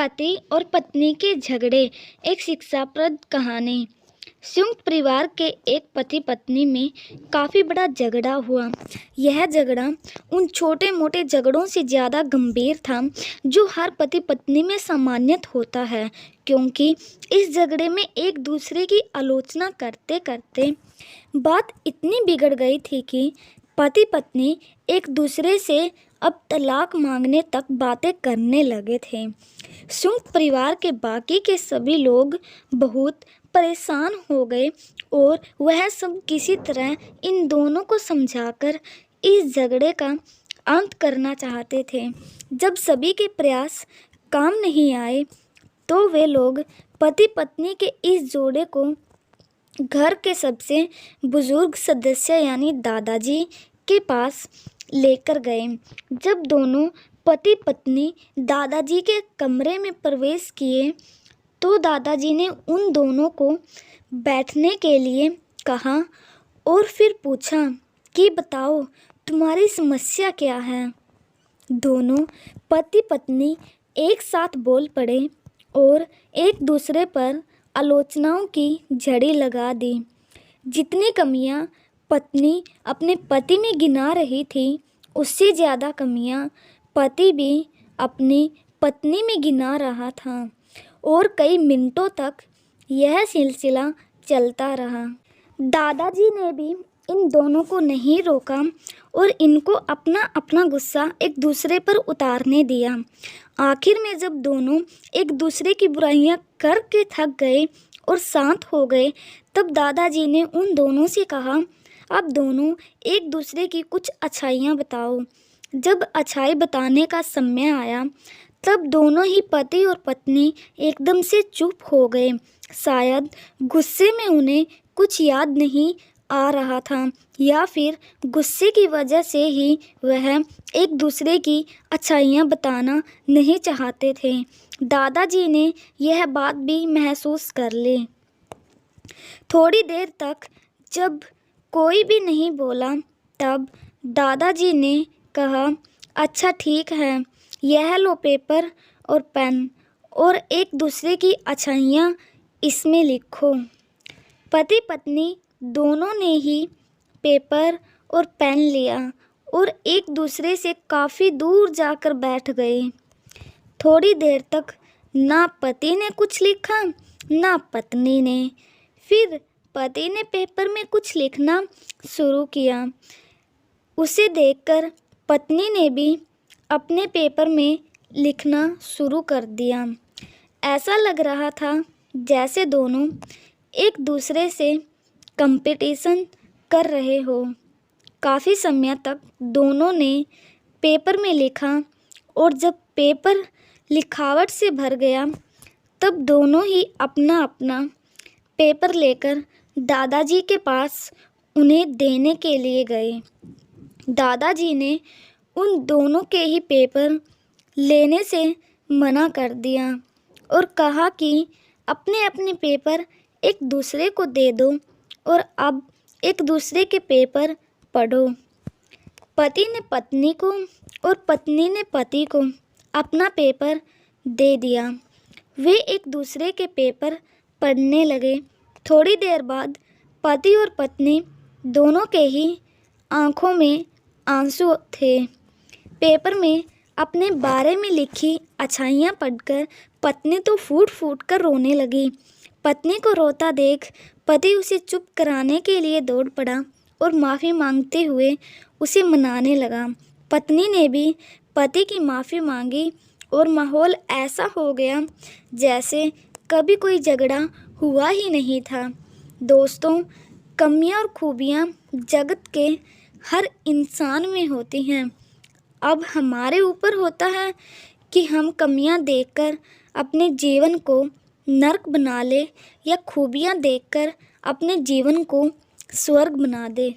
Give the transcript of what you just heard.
पति और पत्नी के झगड़े। एक शिक्षाप्रद कहानी। संयुक्त परिवार के एक पति पत्नी में काफ़ी बड़ा झगड़ा हुआ। यह झगड़ा उन छोटे मोटे झगड़ों से ज़्यादा गंभीर था जो हर पति पत्नी में सामान्यत होता है, क्योंकि इस झगड़े में एक दूसरे की आलोचना करते करते बात इतनी बिगड़ गई थी कि पति पत्नी एक दूसरे से अब तलाक मांगने तक बातें करने लगे थे। संयुक्त परिवार के बाकी के सभी लोग बहुत परेशान हो गए और वह सब किसी तरह इन दोनों को समझाकर इस झगड़े का अंत करना चाहते थे। जब सभी के प्रयास काम नहीं आए तो वे लोग पति पत्नी के इस जोड़े को घर के सबसे बुजुर्ग सदस्य यानी दादाजी के पास लेकर गए। जब दोनों पति पत्नी दादाजी के कमरे में प्रवेश किए तो दादाजी ने उन दोनों को बैठने के लिए कहा और फिर पूछा कि बताओ तुम्हारी समस्या क्या है। दोनों पति पत्नी एक साथ बोल पड़े और एक दूसरे पर आलोचनाओं की झड़ी लगा दी। जितनी कमियां पत्नी अपने पति में गिना रही थी, उससे ज़्यादा कमियां पति भी अपनी पत्नी में गिना रहा था और कई मिनटों तक यह सिलसिला चलता रहा। दादाजी ने भी इन दोनों को नहीं रोका और इनको अपना अपना गुस्सा एक दूसरे पर उतारने दिया। आखिर में जब दोनों एक दूसरे की बुराइयां करके थक गए और शांत हो गए, तब दादाजी ने उन दोनों से कहा, अब दोनों एक दूसरे की कुछ अच्छाइयाँ बताओ। जब अच्छाई बताने का समय आया तब दोनों ही पति और पत्नी एकदम से चुप हो गए। शायद गुस्से में उन्हें कुछ याद नहीं आ रहा था या फिर गुस्से की वजह से ही वह एक दूसरे की अच्छाइयाँ बताना नहीं चाहते थे। दादाजी ने यह बात भी महसूस कर ली। थोड़ी देर तक जब कोई भी नहीं बोला तब दादाजी ने कहा, अच्छा ठीक है, यह लो पेपर और पेन और एक दूसरे की अच्छाइयाँ इसमें लिखो। पति पत्नी दोनों ने ही पेपर और पेन लिया और एक दूसरे से काफ़ी दूर जाकर बैठ गए। थोड़ी देर तक ना पति ने कुछ लिखा ना पत्नी ने। फिर पति ने पेपर में कुछ लिखना शुरू किया। उसे देखकर पत्नी ने भी अपने पेपर में लिखना शुरू कर दिया। ऐसा लग रहा था जैसे दोनों एक दूसरे से कंपटीशन कर रहे हो। काफ़ी समय तक दोनों ने पेपर में लिखा और जब पेपर लिखावट से भर गया तब दोनों ही अपना अपना पेपर लेकर दादाजी के पास उन्हें देने के लिए गए। दादाजी ने उन दोनों के ही पेपर लेने से मना कर दिया और कहा कि अपने अपने पेपर एक दूसरे को दे दो और अब एक दूसरे के पेपर पढ़ो। पति ने पत्नी को और पत्नी ने पति को अपना पेपर दे दिया। वे एक दूसरे के पेपर पढ़ने लगे। थोड़ी देर बाद पति और पत्नी दोनों के ही आंखों में आंसू थे। पेपर में अपने बारे में लिखी अच्छाइयाँ पढ़कर पत्नी तो फूट फूट कर रोने लगी। पत्नी को रोता देख पति उसे चुप कराने के लिए दौड़ पड़ा और माफ़ी मांगते हुए उसे मनाने लगा। पत्नी ने भी पति की माफ़ी मांगी और माहौल ऐसा हो गया जैसे कभी कोई झगड़ा हुआ ही नहीं था। दोस्तों, कमियां और खूबियां जगत के हर इंसान में होती हैं। अब हमारे ऊपर होता है कि हम कमियां देखकर अपने जीवन को नर्क बना ले या खूबियां देखकर अपने जीवन को स्वर्ग बना दे।